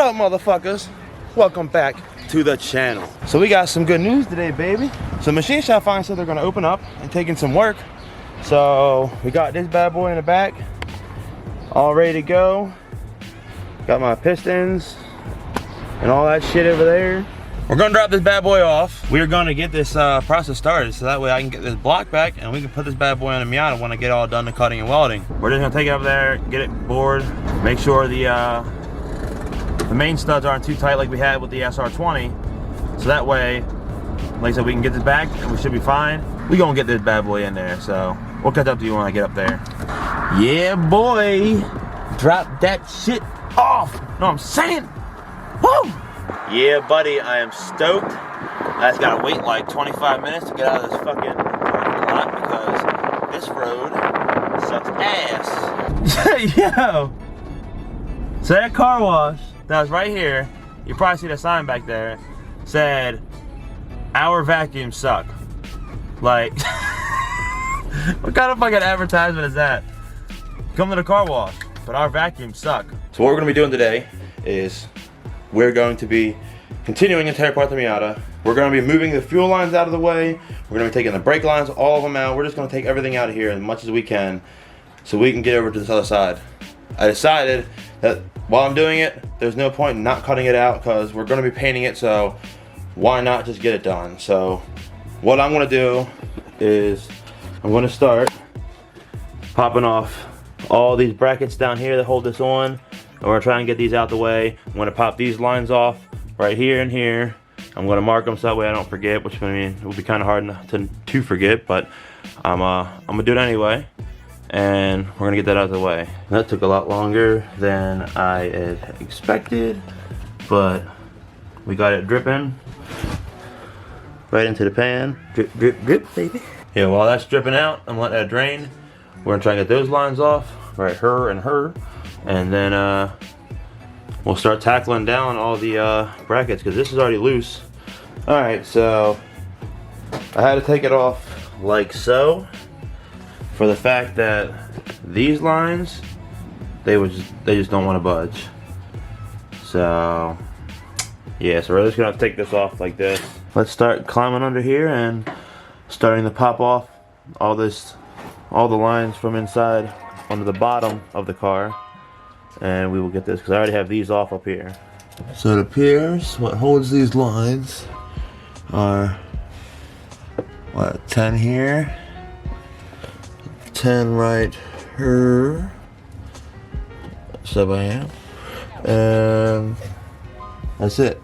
up, motherfuckers? Welcome back to the channel. So we got some good news today, baby. So machine shop finally said they're gonna open up and take in some work. So we got this bad boy in the back, all ready to go. Got my pistons and all that shit over there. We're gonna drop this bad boy off. We're gonna get this process started so that way I can get this block back and we can put this bad boy on the miata when I get all done the cutting and welding. We're just gonna take it over there, get it bored, make sure the main studs aren't too tight like we had with the SR20. So that way, like I said, we can get this back and we should be fine. We gonna get this bad boy in there, so we'll catch up to you when I get up there. Yeah, boy, drop that shit off. Know what I'm saying? Woo! Yeah, buddy, I am stoked. I just gotta wait like 25 minutes to get out of this fucking parking lot because this road sucks ass. Yo! So that car wash that was right here, you probably see the sign back there, said, "Our vacuums suck." Like, what kind of fucking advertisement is that? Come to the car wash, but our vacuums suck. So what we're gonna be doing today is we're going to be continuing to tear apart the Miata. We're going to be moving the fuel lines out of the way. We're going to be taking the brake lines, all of them out. We're just going to take everything out of here as much as we can so we can get over to this other side. I decided that while I'm doing it, there's no point in not cutting it out because we're going to be painting it, so why not just get it done? So what I'm going to do is I'm going to start popping off all these brackets down here that hold this on. And we're gonna try and get these out the way. I'm gonna pop these lines off right here and here. I'm gonna mark them so that way I don't forget, which I mean, it will be kind of hard to forget, but I'm gonna do it anyway. And we're gonna get that out of the way. That took a lot longer than I had expected, but we got it dripping right into the pan. Drip, drip, drip, baby. Yeah, while that's dripping out, I'm letting that drain. We're gonna try and get those lines off, right, her and her. And then we'll start tackling down all the brackets because this is already loose. Alright, so I had to take it off like so for the fact that these lines, they just don't want to budge. So yeah, so we're just gonna take this off like this. Let's start climbing under here and starting to pop off all the lines from inside onto the bottom of the car. And we will get this because I already have these off up here. So it appears what holds these lines are what, 10 here, 10 right here, so I am, and that's it.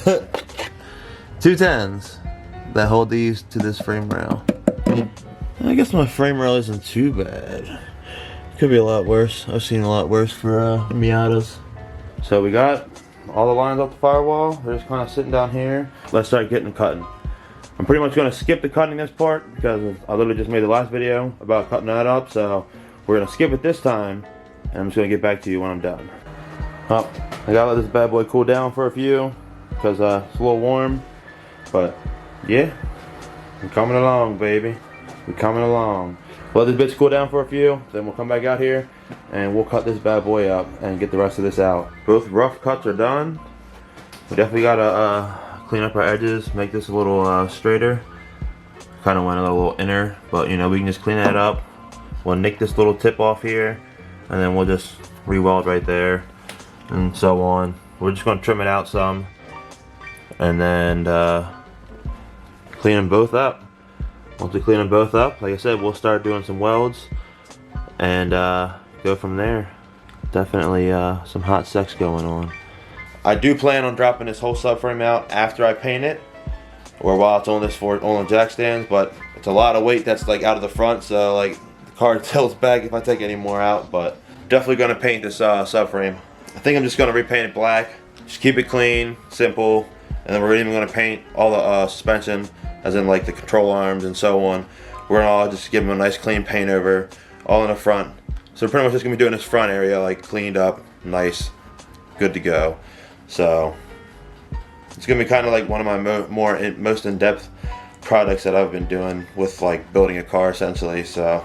2 10s that hold these to this frame rail. I guess my frame rail isn't too bad. Could be a lot worse. I've seen a lot worse for Miatas. So we got all the lines off the firewall. They're just kind of sitting down here. Let's start getting cutting. I'm pretty much going to skip the cutting this part because I literally just made the last video about cutting that up. So we're going to skip it this time, and I'm just going to get back to you when I'm done. Oh, I gotta let this bad boy cool down for a few because it's a little warm. But yeah, we're coming along, baby. We're coming along. Let this bitch cool down for a few, then we'll come back out here and we'll cut this bad boy up and get the rest of this out. Both rough cuts are done. We definitely gotta clean up our edges, make this a little straighter. Kind of went a little inner, but you know, we can just clean that up. We'll nick this little tip off here and then we'll just re-weld right there and so on. We're just gonna trim it out some and then clean them both up. Once we clean them both up, like I said, we'll start doing some welds and go from there. Definitely some hot sex going on. I do plan on dropping this whole subframe out after I paint it, or while it's on the jack stands, but it's a lot of weight that's like out of the front, so like the car tilts back if I take any more out. But definitely gonna paint this subframe. I think I'm just gonna repaint it black, just keep it clean, simple, and then we're even gonna paint all the suspension, as in like the control arms and so on. We're gonna all just give them a nice clean paint over, all in the front. So we're pretty much just gonna be doing this front area like cleaned up, nice, good to go. So it's gonna be kind of like one of my most in-depth projects that I've been doing with like building a car essentially. So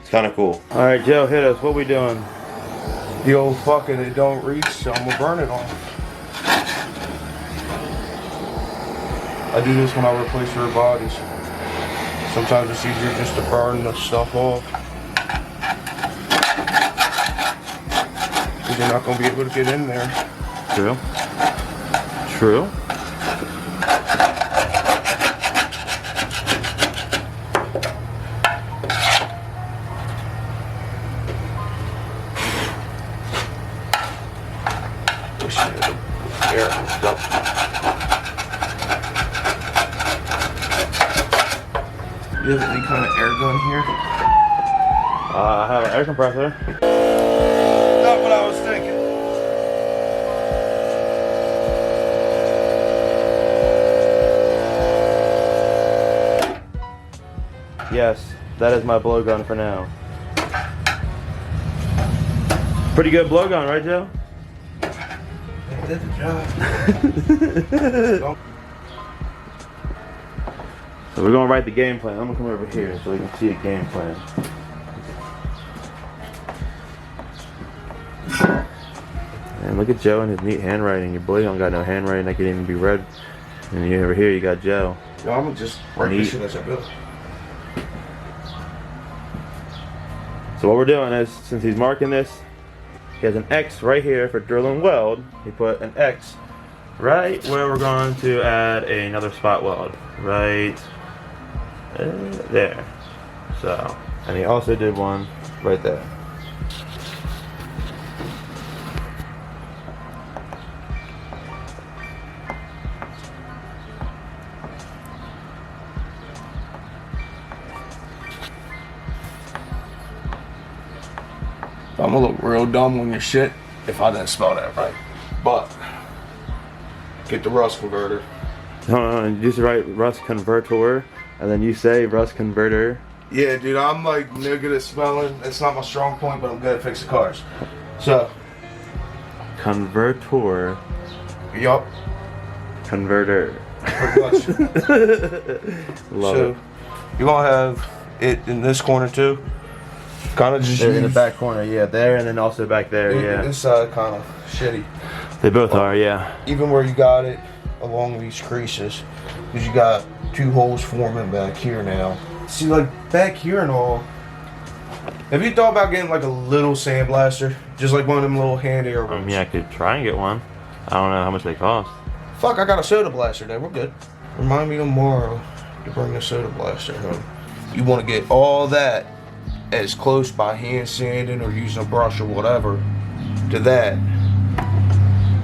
it's kind of cool. All right, Joe, hit us. What we doing? The old fucking it don't reach, so I'm gonna burn it off. I do this when I replace your bodies. Sometimes it's easier just to burn the stuff off. Because you're not gonna be able to get in there. True. True. Air and stuff. You have any kind of air gun here? I have an air compressor. Not what I was thinking. Yes, that is my blowgun for now. Pretty good blowgun, right, Joe? It did the job. So we're gonna write the game plan. I'm gonna come over here so we can see the game plan. And look at Joe and his neat handwriting. Your boy don't got no handwriting that can even be read. And you over here, you got Joe. Yo, I'm gonna just break this shit as I build. So what we're doing is, since he's marking this, he has an X right here for drill and weld. He put an X right where we're going to add another spot weld. Right there. So, and he also did one right there. I'm gonna look real dumb on your shit if I didn't spell that right. But get the rust converter. No, you just write rust converter, and then you say rust converter. Yeah, dude, I'm like no good at spelling. It's not my strong point, but I'm good at fixing cars. So Converter. Yup. Converter. Pretty much. Love so it. you're gonna have it in this corner too. Kind of just in the back corner, yeah, there, and then also back there, yeah. This side kind of shitty. They both are, yeah. Even where you got it along these creases, because you got two holes forming back here now. See, like back here and all. Have you thought about getting like a little sandblaster, just like one of them little hand air ones? I could try and get one. I don't know how much they cost. Fuck, I got a soda blaster there. We're good. Remind me tomorrow to bring the soda blaster home. You want to get all that as close by hand sanding or using a brush or whatever to that.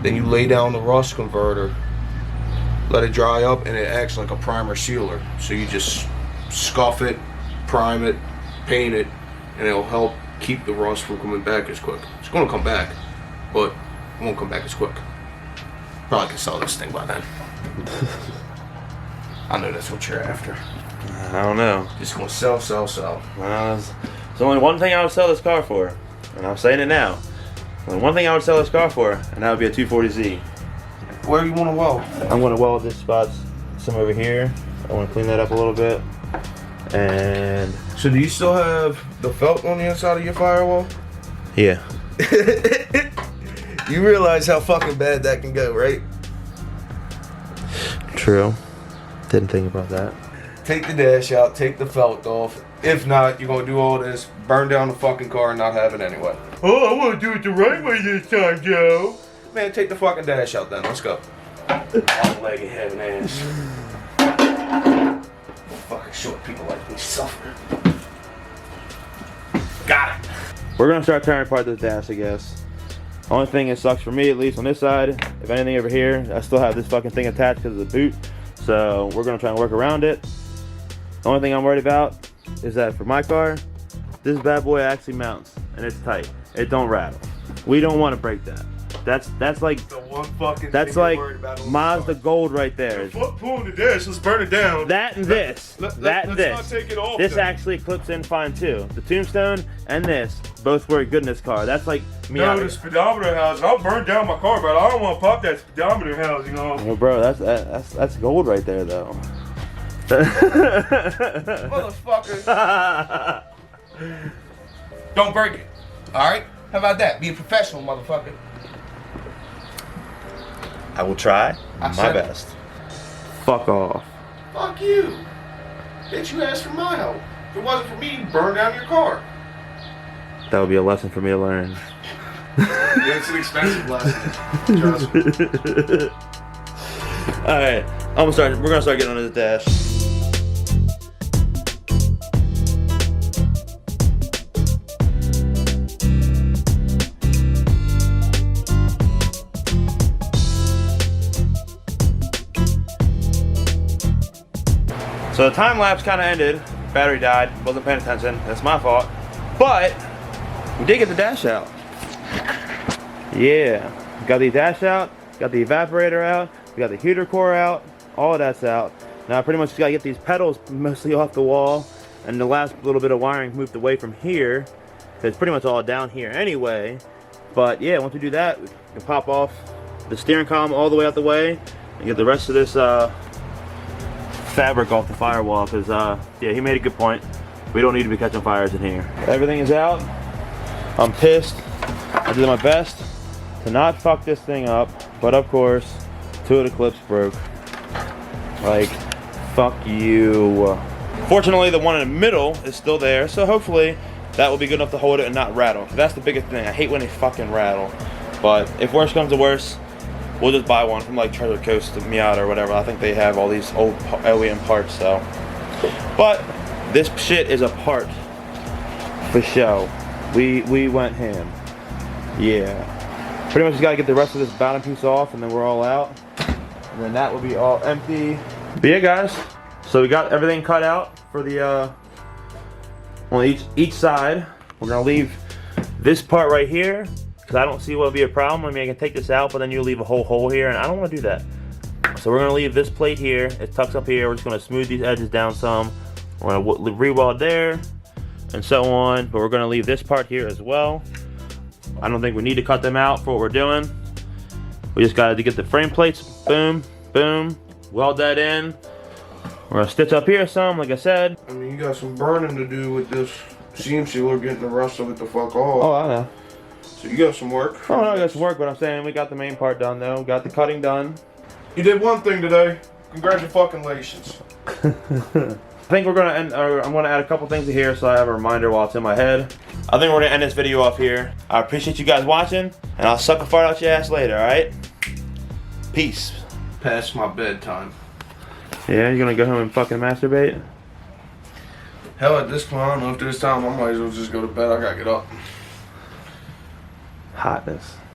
Then you lay down the rust converter, let it dry up, and it acts like a primer sealer. So you just scuff it, prime it, paint it, and it'll help keep the rust from coming back as quick. It's gonna come back, but it won't come back as quick. Probably can sell this thing by then. I know that's what you're after. I don't know. Just gonna sell. Well, there's only one thing I would sell this car for, and I'm saying it now. Only one thing I would sell this car for, and that would be a 240Z. Where you wanna weld? I'm gonna weld this spot, some over here. I wanna clean that up a little bit. And so do you still have the felt on the inside of your firewall? yeah. You realize how fucking bad that can go, right? True. Didn't think about that. Take the dash out, take the felt off. If not, you're gonna do all this, burn down the fucking car and not have it anyway. Oh, I wanna do it the right way this time, Joe. Man, take the fucking dash out then, let's go. Long-legged having ass. Fucking short people like me suffer. Got it. We're gonna start tearing apart this dash, I guess. Only thing that sucks for me, at least on this side, if anything over here, I still have this fucking thing attached because of the boot. So we're gonna try and work around it. The only thing I'm worried about is that for my car, this bad boy actually mounts and it's tight. It don't rattle. We don't want to break that. That's like the one fucking that's thing like you're worried about Mazda gold right there. Fuck pulling the dash, let's burn it down. That and this. Let's not take it off. This then. actually clips in fine too. The tombstone and this both work good in this car. That's like No, the speedometer housing. I'll burn down my car, but I don't want to pop that speedometer housing off. Well, bro, that's gold right there though. Motherfucker. Don't break it. Alright? How about that? Be a professional, motherfucker. I will try I my said- best. Fuck off. Fuck you. Bitch, you asked for my help. If it wasn't for me, you'd burn down your car. That would be a lesson for me to learn. Yeah, it's an expensive lesson. Trust me. Alright, we're gonna start getting on this dash. So the time lapse kind of ended. Battery died. Wasn't paying attention. That's my fault. But we did get the dash out. Yeah, got the dash out. Got the evaporator out. We got the heater core out. All of that's out. Now I pretty much just gotta get these pedals mostly off the wall, and the last little bit of wiring moved away from here. It's pretty much all down here anyway. But yeah, once we do that, we can pop off the steering column all the way out the way and get the rest of this fabric off the firewall, because yeah, he made a good point. We don't need to be catching fires in here. Everything is out. I'm pissed. I did my best to not fuck this thing up, but of course 2 of the clips broke. Like, fuck you. Fortunately, the one in the middle is still there, so hopefully that will be good enough to hold it and not rattle. That's the biggest thing. I hate when they fucking rattle. But if worse comes to worse, we'll just buy one from like Treasure Coast, Miata or whatever. I think they have all these old OEM parts, so. But this shit is a part for show. We went ham. Yeah. Pretty much just gotta get the rest of this bottom piece off, and then we're all out. And then that will be all empty. But yeah, guys. So we got everything cut out for the on each side. We're gonna leave this part right here, because I don't see what would be a problem. I mean, I can take this out, but then you'll leave a whole hole here, and I don't want to do that. So we're gonna leave this plate here. It tucks up here. We're just gonna smooth these edges down some. We're gonna re-weld there, and so on. But we're gonna leave this part here as well. I don't think we need to cut them out for what we're doing. We just gotta get the frame plates. Boom, boom. Weld that in. We're gonna stitch up here some, like I said. I mean, you got some burning to do with this seam sealer, getting the rest of it the fuck off. Oh, I know. So you got some work. Oh, no, I got some work, but I'm saying we got the main part done, though. Got the cutting done. You did one thing today. Congratulations. I think we're gonna end, or I'm gonna add a couple things to here so I have a reminder while it's in my head. I think we're gonna end this video off here. I appreciate you guys watching, and I'll suck a fart out your ass later, alright? Peace. Past my bedtime. Yeah, you're gonna go home and fucking masturbate? Hell, at this point, I don't know if this time I might as well just go to bed. I gotta get up. Hotness.